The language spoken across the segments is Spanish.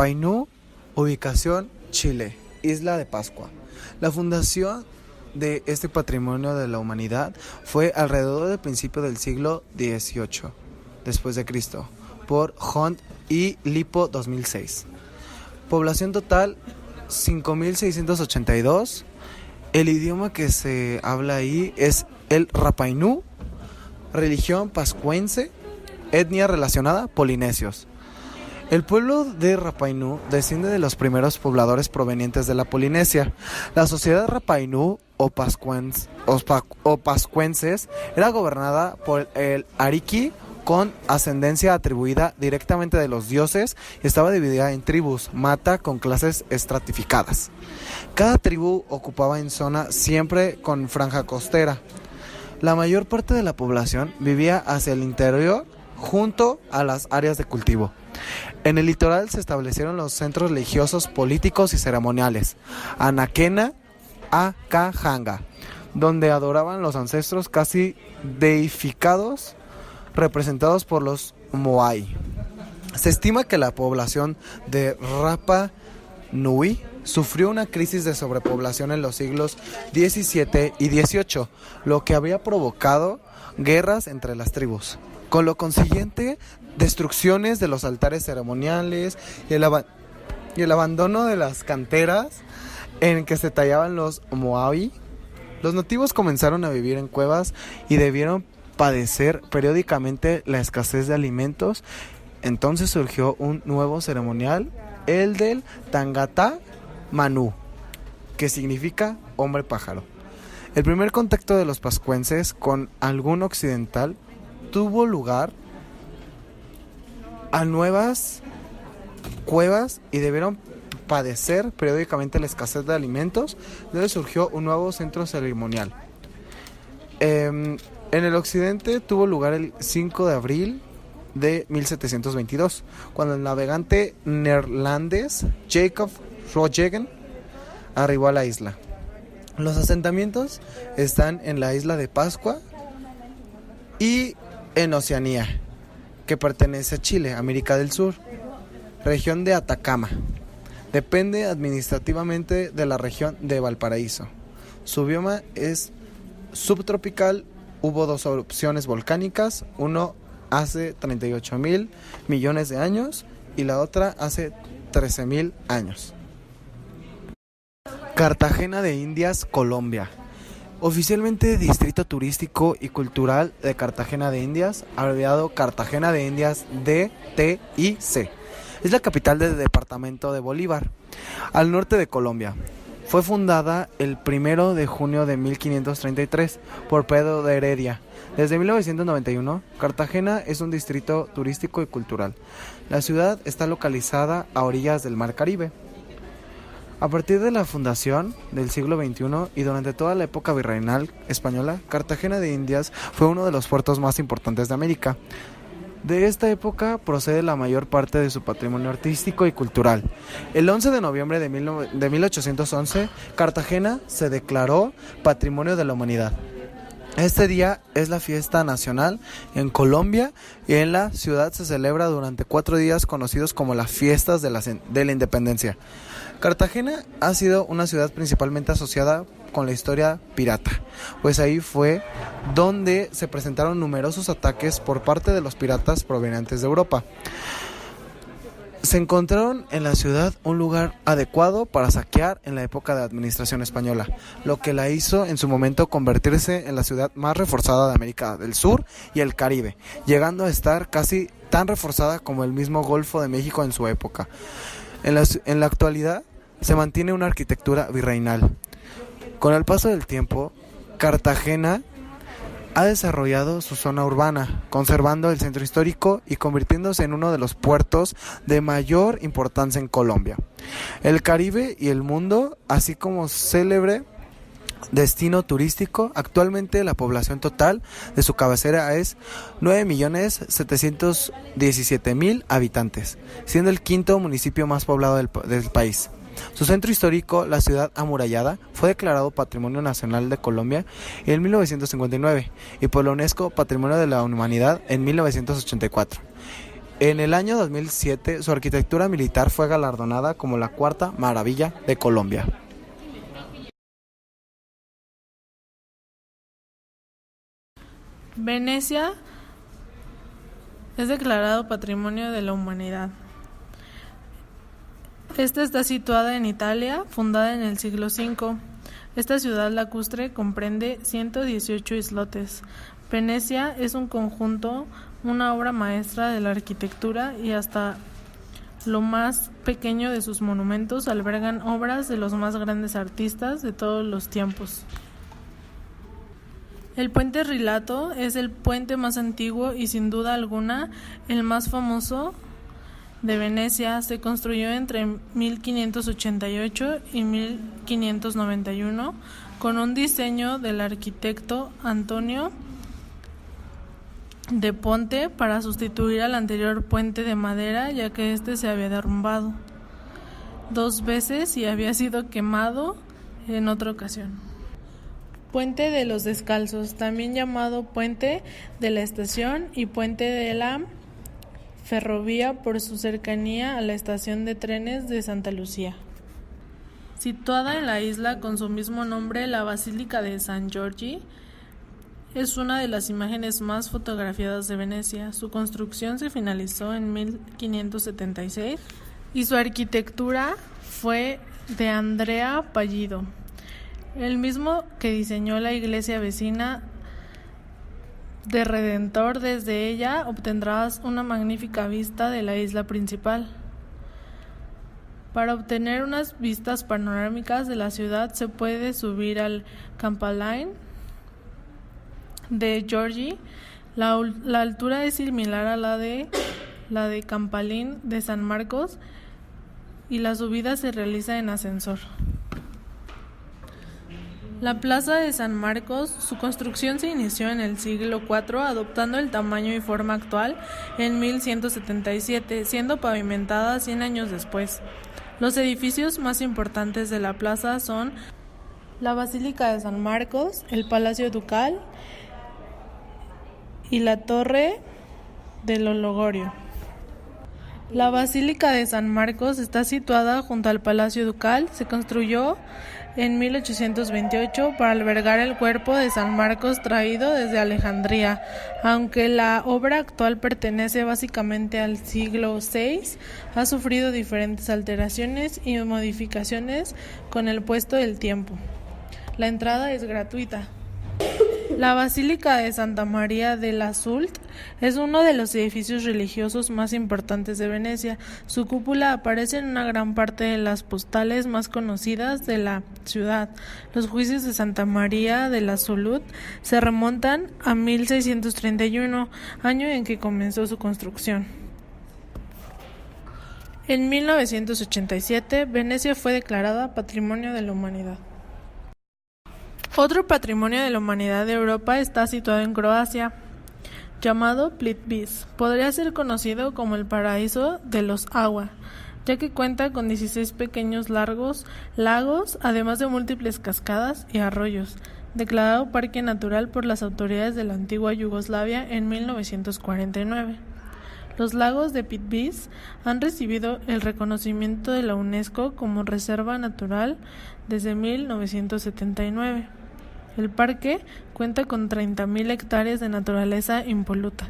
Rapa Nui, ubicación Chile, Isla de Pascua. La fundación de este patrimonio de la humanidad fue alrededor del principio del siglo XVIII después de Cristo por Hunt y Lipo 2006. Población total 5.682. El idioma que se habla ahí es el Rapa Nui. Religión pascuense. Etnia relacionada polinesios. El pueblo de Rapa Nui desciende de los primeros pobladores provenientes de la Polinesia. La sociedad Rapa Nui o pascuenses era gobernada por el Ariki con ascendencia atribuida directamente de los dioses y estaba dividida en tribus, mata con clases estratificadas. Cada tribu ocupaba en zona siempre con franja costera. La mayor parte de la población vivía hacia el interior junto a las áreas de cultivo. En el litoral se establecieron los centros religiosos, políticos y ceremoniales, Anaquena, Akajanga, donde adoraban los ancestros casi deificados, representados por los Moai. Se estima que la población de Rapa Nui sufrió una crisis de sobrepoblación en los siglos XVII y XVIII, lo que había provocado guerras entre las tribus, con lo consiguiente destrucciones de los altares ceremoniales y el abandono de las canteras en que se tallaban los Moai. Los nativos comenzaron a vivir en cuevas y debieron padecer periódicamente la escasez de alimentos. Entonces surgió un nuevo ceremonial, el del Tangata Manu, que significa hombre pájaro. El primer contacto de los pascuenses con algún occidental tuvo lugar a nuevas cuevas y debieron padecer periódicamente la escasez de alimentos. Luego surgió un nuevo centro ceremonial. En el occidente tuvo lugar el 5 de abril de 1722, cuando el navegante neerlandés Jacob Roggegen arribó a la isla. Los asentamientos están en la isla de Pascua y en Oceanía, que pertenece a Chile, América del Sur, región de Atacama. Depende administrativamente de la región de Valparaíso. Su bioma es subtropical. Hubo dos erupciones volcánicas, uno hace 38.000 millones de años y la otra hace 13.000 años. Cartagena de Indias, Colombia. Oficialmente Distrito Turístico y Cultural de Cartagena de Indias, abreviado Cartagena de Indias DTIC. Es la capital del departamento de Bolívar, al norte de Colombia. Fue fundada el 1 de junio de 1533 por Pedro de Heredia. Desde 1991, Cartagena es un distrito turístico y cultural. La ciudad está localizada a orillas del Mar Caribe. A partir de la fundación del siglo XXI y durante toda la época virreinal española, Cartagena de Indias fue uno de los puertos más importantes de América. De esta época procede la mayor parte de su patrimonio artístico y cultural. El 11 de noviembre de 1811, Cartagena se declaró Patrimonio de la Humanidad. Este día es la fiesta nacional en Colombia y en la ciudad se celebra durante 4 días conocidos como las fiestas de la independencia. Cartagena ha sido una ciudad principalmente asociada con la historia pirata, pues ahí fue donde se presentaron numerosos ataques por parte de los piratas provenientes de Europa. Se encontraron en la ciudad un lugar adecuado para saquear en la época de administración española, lo que la hizo en su momento convertirse en la ciudad más reforzada de América del Sur y el Caribe, llegando a estar casi tan reforzada como el mismo Golfo de México en su época. En la actualidad se mantiene una arquitectura virreinal. Con el paso del tiempo, Cartagena ha desarrollado su zona urbana, conservando el centro histórico y convirtiéndose en uno de los puertos de mayor importancia en Colombia, el Caribe y el mundo, así como célebre destino turístico. Actualmente la población total de su cabecera es 9.717.000 habitantes, siendo el quinto municipio más poblado del país. Su centro histórico, la ciudad amurallada, fue declarado Patrimonio Nacional de Colombia en 1959 y por la UNESCO Patrimonio de la Humanidad en 1984. En el año 2007, su arquitectura militar fue galardonada como la cuarta maravilla de Colombia. Venecia es declarado Patrimonio de la Humanidad. Esta está situada en Italia, fundada en el siglo V. Esta ciudad lacustre comprende 118 islotes. Venecia es un conjunto, una obra maestra de la arquitectura y hasta lo más pequeño de sus monumentos albergan obras de los más grandes artistas de todos los tiempos. El puente Rialto es el puente más antiguo y sin duda alguna el más famoso de Venecia. Se construyó entre 1588 y 1591 con un diseño del arquitecto Antonio de Ponte para sustituir al anterior puente de madera, ya que este se había derrumbado 2 veces y había sido quemado en otra ocasión. Puente de los Descalzos, también llamado Puente de la Estación y Puente de la Ferrovía por su cercanía a la estación de trenes de Santa Lucía. Situada en la isla con su mismo nombre, la Basílica de San Giorgi es una de las imágenes más fotografiadas de Venecia. Su construcción se finalizó en 1576 y su arquitectura fue de Andrea Palladio, el mismo que diseñó la iglesia vecina de Redentor. Desde ella obtendrás una magnífica vista de la isla principal. Para obtener unas vistas panorámicas de la ciudad se puede subir al Campanile de Giorgi. La altura es similar a la de Campanile de San Marcos y la subida se realiza en ascensor. La plaza de San Marcos, su construcción se inició en el siglo IV, adoptando el tamaño y forma actual en 1177, siendo pavimentada 100 años después. Los edificios más importantes de la plaza son la Basílica de San Marcos, el Palacio Ducal y la Torre del Ologorio. La Basílica de San Marcos está situada junto al Palacio Ducal. Se construyó en 1828 para albergar el cuerpo de San Marcos traído desde Alejandría. Aunque la obra actual pertenece básicamente al siglo VI, ha sufrido diferentes alteraciones y modificaciones con el paso del tiempo. La entrada es gratuita. La Basílica de Santa María della Sult es uno de los edificios religiosos más importantes de Venecia. Su cúpula aparece en una gran parte de las postales más conocidas de la ciudad. Los juicios de Santa María della Sult se remontan a 1631, año en que comenzó su construcción. En 1987, Venecia fue declarada Patrimonio de la Humanidad. Otro patrimonio de la humanidad de Europa está situado en Croacia, llamado Plitvice. Podría ser conocido como el paraíso de los agua, ya que cuenta con 16 pequeños lagos, además de múltiples cascadas y arroyos, declarado parque natural por las autoridades de la antigua Yugoslavia en 1949. Los lagos de Plitvice han recibido el reconocimiento de la UNESCO como reserva natural desde 1979. El parque cuenta con 30.000 hectáreas de naturaleza impoluta.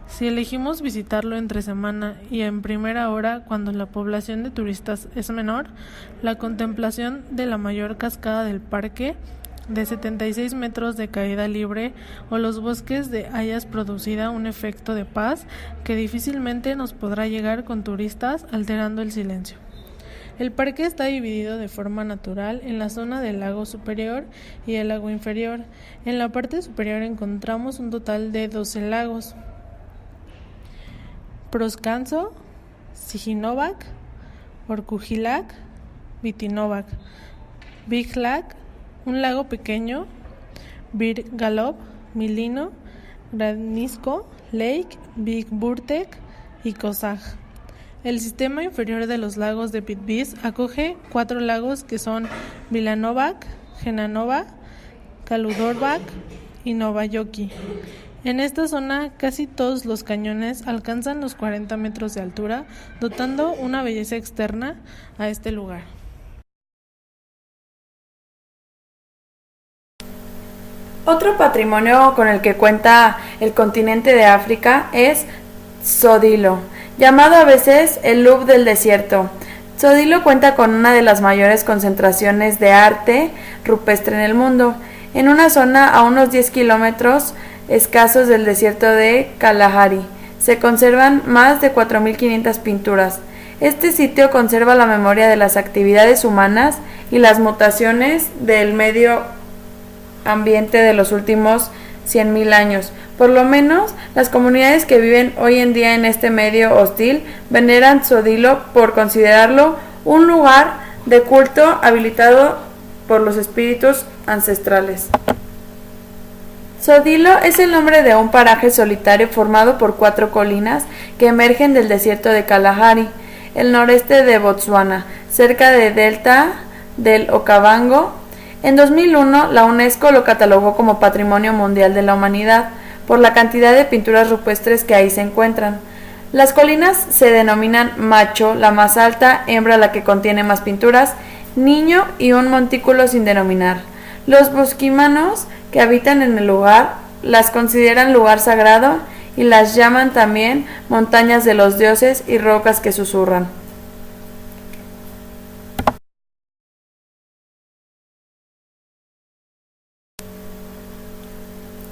Si elegimos visitarlo entre semana y en primera hora, cuando la población de turistas es menor, la contemplación de la mayor cascada del parque, de 76 metros de caída libre, o los bosques de hayas producirá un efecto de paz que difícilmente nos podrá llegar con turistas, alterando el silencio. El parque está dividido de forma natural en la zona del lago superior y el lago inferior. En la parte superior encontramos un total de 12 lagos: Proscanso, Sijinovac, Orkujilac, Vitinovac, Biglac, un lago pequeño, Birgalov, Milino, Gradničko Lake, Big Burtek y Kozak. El sistema inferior de los lagos de Plitvice acoge 4 lagos que son Milanovac, Genanova, Kaludorvac y Novayoki. En esta zona casi todos los cañones alcanzan los 40 metros de altura, dotando una belleza externa a este lugar. Otro patrimonio con el que cuenta el continente de África es Tsodilo, llamado a veces el Louvre del desierto. Tsodilo cuenta con una de las mayores concentraciones de arte rupestre en el mundo, en una zona a unos 10 kilómetros escasos del desierto de Kalahari. Se conservan más de 4.500 pinturas. Este sitio conserva la memoria de las actividades humanas y las mutaciones del medio ambiente de los últimos 100.000 años. Por lo menos, las comunidades que viven hoy en día en este medio hostil veneran Tsodilo por considerarlo un lugar de culto habilitado por los espíritus ancestrales. Tsodilo es el nombre de un paraje solitario formado por 4 colinas que emergen del desierto de Kalahari, el noreste de Botsuana, cerca del delta del Okavango. En 2001, la UNESCO lo catalogó como Patrimonio Mundial de la Humanidad por la cantidad de pinturas rupestres que ahí se encuentran. Las colinas se denominan macho, la más alta, hembra, la que contiene más pinturas, niño y un montículo sin denominar. Los bosquimanos que habitan en el lugar las consideran lugar sagrado y las llaman también montañas de los dioses y rocas que susurran.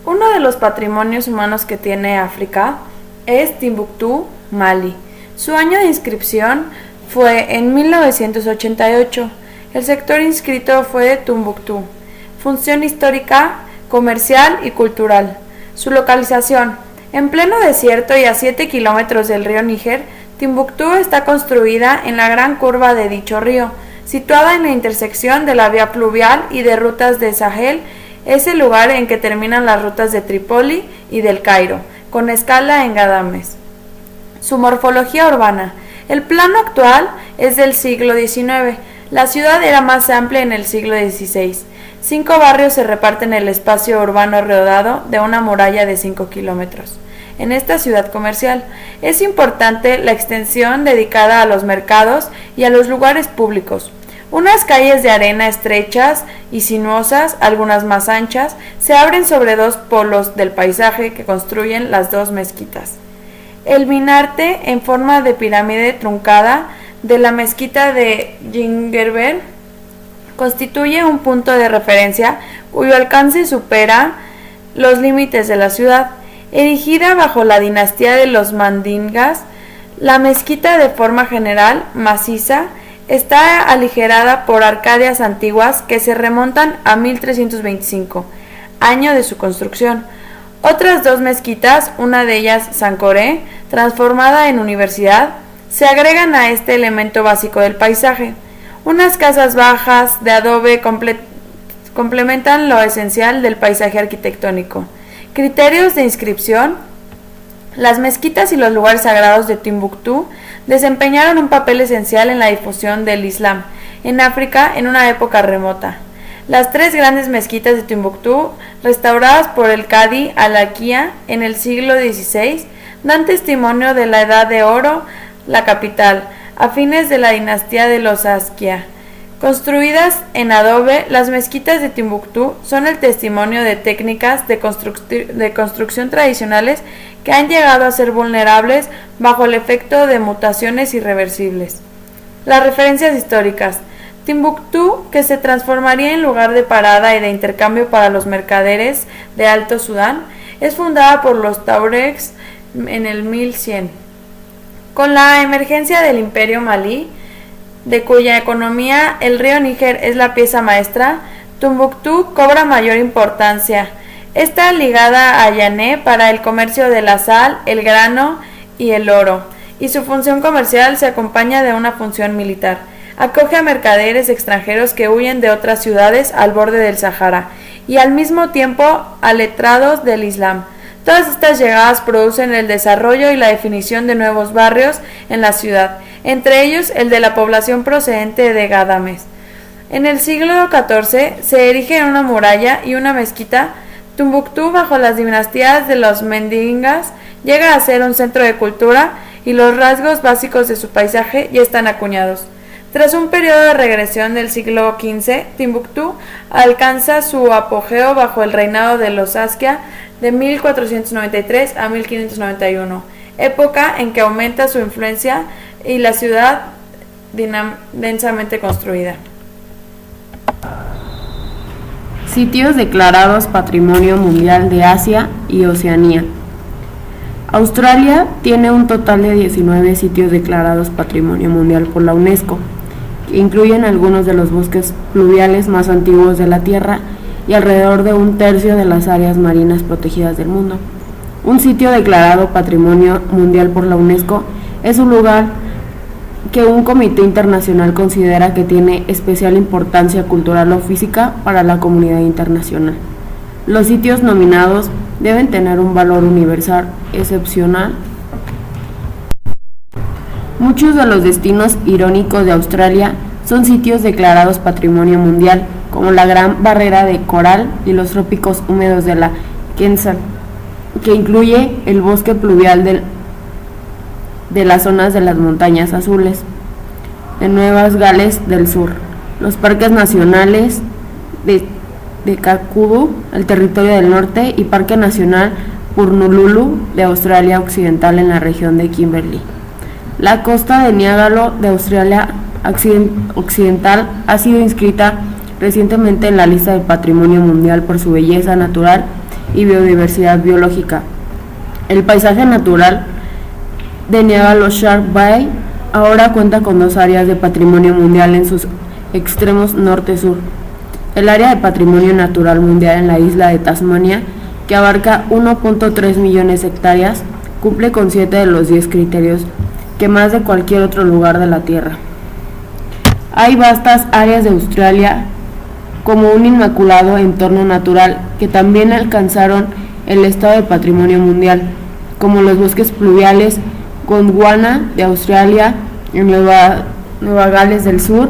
Uno de los patrimonios humanos que tiene África es Timbuktu, Mali. Su año de inscripción fue en 1988. El sector inscrito fue Tombuctú. Función histórica, comercial y cultural. Su localización. En pleno desierto y a 7 kilómetros del río Níger, Timbuktu está construida en la gran curva de dicho río, situada en la intersección de la vía pluvial y de rutas de Sahel. Es el lugar en que terminan las rutas de Trípoli y del Cairo, con escala en Gadames. Su morfología urbana. El plano actual es del siglo XIX. La ciudad era más amplia en el siglo XVI. 5 barrios se reparten el espacio urbano rodeado de una muralla de 5 kilómetros. En esta ciudad comercial es importante la extensión dedicada a los mercados y a los lugares públicos. Unas calles de arena estrechas y sinuosas, algunas más anchas, se abren sobre 2 polos del paisaje que construyen las 2 mezquitas. El minarte en forma de pirámide truncada de la mezquita de Gingerbert constituye un punto de referencia cuyo alcance supera los límites de la ciudad. Erigida bajo la dinastía de los Mandingas, la mezquita de forma general maciza está aligerada por arcadias antiguas que se remontan a 1325, año de su construcción. Otras 2 mezquitas, una de ellas Sankoré, transformada en universidad, se agregan a este elemento básico del paisaje. Unas casas bajas de adobe complementan lo esencial del paisaje arquitectónico. Criterios de inscripción. Las mezquitas y los lugares sagrados de Timbuktu desempeñaron un papel esencial en la difusión del Islam en África en una época remota. Las 3 grandes mezquitas de Timbuktu, restauradas por el Cadi al-Akia en el siglo XVI, dan testimonio de la Edad de Oro, la capital, a fines de la dinastía de los Askia. Construidas en adobe, las mezquitas de Timbuktu son el testimonio de técnicas de construcción tradicionales que han llegado a ser vulnerables bajo el efecto de mutaciones irreversibles. Las referencias históricas. Timbuktu, que se transformaría en lugar de parada y de intercambio para los mercaderes de Alto Sudán, es fundada por los Tuaregs en el 1100. Con la emergencia del Imperio Malí, de cuya economía el río Níger es la pieza maestra, Tombuctú cobra mayor importancia. Está ligada a Yané para el comercio de la sal, el grano y el oro, y su función comercial se acompaña de una función militar. Acoge a mercaderes extranjeros que huyen de otras ciudades al borde del Sahara y al mismo tiempo a letrados del Islam. Todas estas llegadas producen el desarrollo y la definición de nuevos barrios en la ciudad, entre ellos el de la población procedente de Gadames. En el siglo XIV se erige una muralla y una mezquita Tombuctú, bajo las dinastías de los Mendingas, llega a ser un centro de cultura y los rasgos básicos de su paisaje ya están acuñados. Tras un periodo de regresión del siglo XV, Timbuktu alcanza su apogeo bajo el reinado de los Askia de 1493 a 1591, época en que aumenta su influencia y la ciudad densamente construida. Sitios declarados Patrimonio Mundial de Asia y Oceanía. Australia tiene un total de 19 sitios declarados Patrimonio Mundial por la UNESCO, que incluyen algunos de los bosques pluviales más antiguos de la Tierra y alrededor de un tercio de las áreas marinas protegidas del mundo. Un sitio declarado Patrimonio Mundial por la UNESCO es un lugar que un comité internacional considera que tiene especial importancia cultural o física para la comunidad internacional. Los sitios nominados deben tener un valor universal excepcional. Muchos de los destinos irónicos de Australia son sitios declarados Patrimonio Mundial, como la Gran Barrera de Coral y los trópicos húmedos de la Queensland, que incluye el bosque pluvial de las zonas de las Montañas Azules, de Nueva Gales del Sur, los parques nacionales de Kakadu, el Territorio del Norte, y Parque Nacional Purnululu de Australia Occidental en la región de Kimberley. La costa de Niágara de Australia Occidental ha sido inscrita recientemente en la lista de Patrimonio Mundial por su belleza natural y biodiversidad biológica. El paisaje natural de Niágara Shark Bay ahora cuenta con 2 áreas de patrimonio mundial en sus extremos norte-sur. El área de patrimonio natural mundial en la isla de Tasmania, que abarca 1.3 millones de hectáreas, cumple con 7 de los 10 criterios que más de cualquier otro lugar de la Tierra. Hay vastas áreas de Australia como un inmaculado entorno natural que también alcanzaron el estado de patrimonio mundial, como los bosques pluviales Gondwana de Australia, en Nueva Gales del Sur,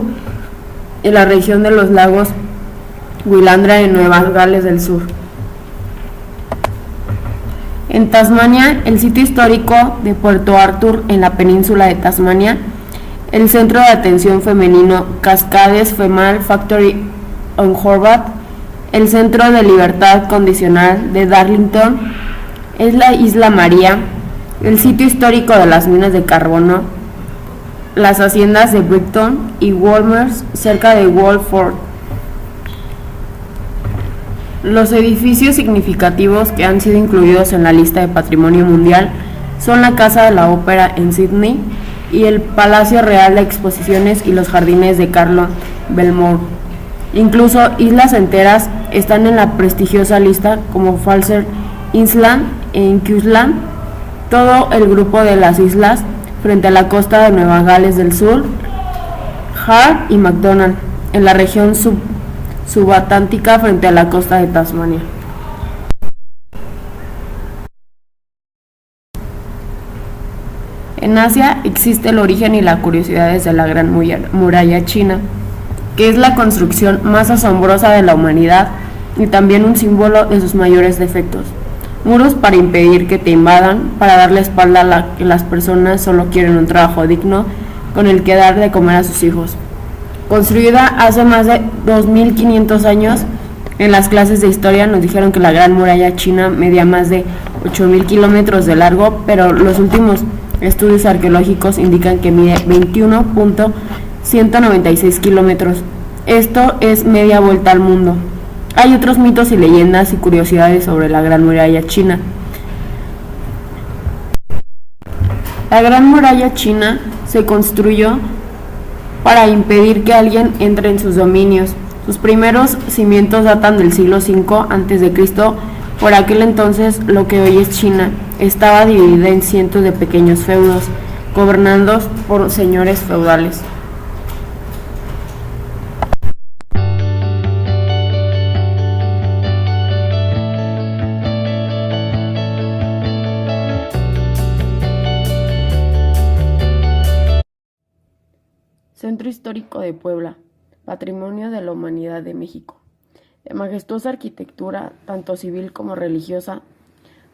y la región de los lagos Willandra en Nueva Gales del Sur. En Tasmania, el sitio histórico de Puerto Arthur en la península de Tasmania, el centro de atención femenino Cascades Female Factory en Hobart, el centro de libertad condicional de Darlington, es la Isla María, el sitio histórico de las minas de carbono, las haciendas de Brighton y Wolmers cerca de Walford. Los edificios significativos que han sido incluidos en la lista de Patrimonio Mundial son la Casa de la Ópera en Sydney y el Palacio Real de Exposiciones y los Jardines de Carlton Belmore. Incluso islas enteras están en la prestigiosa lista, como Fraser Island en Queensland, todo el grupo de las islas frente a la costa de Nueva Gales del Sur, Hart y McDonald en la región subatlántica frente a la costa de Tasmania. En Asia existe el origen y las curiosidades de la Gran Muralla China, que es la construcción más asombrosa de la humanidad y también un símbolo de sus mayores defectos. Muros para impedir que te invadan, para darle espalda a que las personas solo quieren un trabajo digno con el que dar de comer a sus hijos. Construida hace más de 2500 años, en las clases de historia nos dijeron que la Gran Muralla China medía más de 8000 kilómetros de largo, pero los últimos estudios arqueológicos indican que mide 21.196 kilómetros. Esto es media vuelta al mundo. Hay otros mitos y leyendas y curiosidades sobre la Gran Muralla China. La Gran Muralla China se construyó para impedir que alguien entre en sus dominios. Sus primeros cimientos datan del siglo V a.C. Por aquel entonces, lo que hoy es China estaba dividida en cientos de pequeños feudos, gobernados por señores feudales. Centro Histórico de Puebla, Patrimonio de la Humanidad de México. de majestuosa arquitectura, tanto civil como religiosa,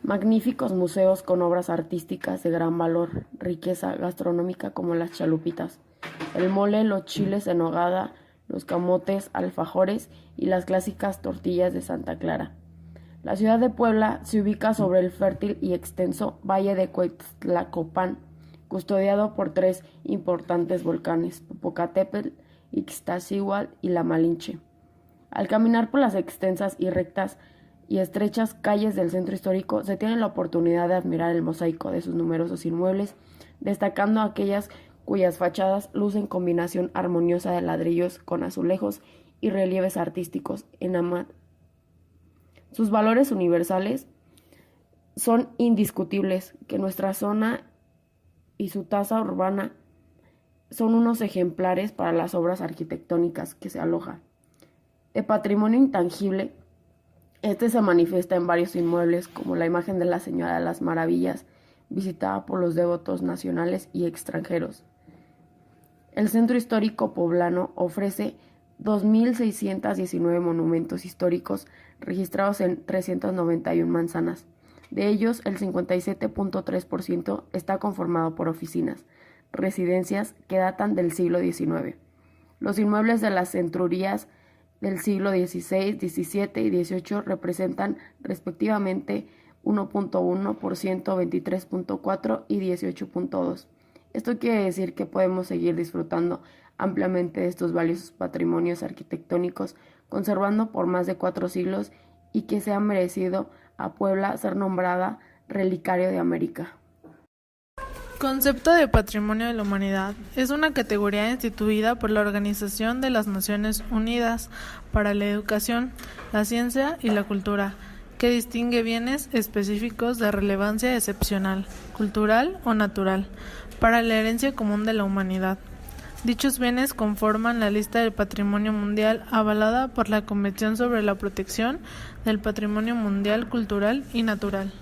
magníficos museos con obras artísticas de gran valor, riqueza gastronómica como las chalupitas, el mole, los chiles en nogada, los camotes, alfajores y las clásicas tortillas de Santa Clara. La ciudad de Puebla se ubica sobre el fértil y extenso valle de Coixtlacopan, custodiado por 3 importantes volcanes, Popocatépetl, Ixtaccíhuatl y la Malinche. Al caminar por las extensas y rectas y estrechas calles del centro histórico, se tiene la oportunidad de admirar el mosaico de sus numerosos inmuebles, destacando aquellas cuyas fachadas lucen combinación armoniosa de ladrillos con azulejos y relieves artísticos en Sus valores universales son indiscutibles, que nuestra zona y su tasa urbana son unos ejemplares para las obras arquitectónicas que se alojan. De patrimonio intangible, este se manifiesta en varios inmuebles, como la imagen de la Señora de las Maravillas, visitada por los devotos nacionales y extranjeros. El Centro Histórico Poblano ofrece 2.619 monumentos históricos registrados en 391 manzanas. De ellos, el 57.3% está conformado por oficinas, residencias que datan del siglo XIX. Los inmuebles de las centurías del siglo XVI, XVII y XVIII representan respectivamente 1.1%, 23.4% y 18.2%. Esto quiere decir que podemos seguir disfrutando ampliamente de estos valiosos patrimonios arquitectónicos, conservando por más de 4 siglos y que se ha merecido a Puebla ser nombrada Relicario de América. Concepto de Patrimonio de la Humanidad es una categoría instituida por la Organización de las Naciones Unidas para la Educación, la Ciencia y la Cultura, que distingue bienes específicos de relevancia excepcional, cultural o natural, para la herencia común de la humanidad. Dichos bienes conforman la lista del Patrimonio Mundial avalada por la Convención sobre la Protección del Patrimonio Mundial Cultural y Natural.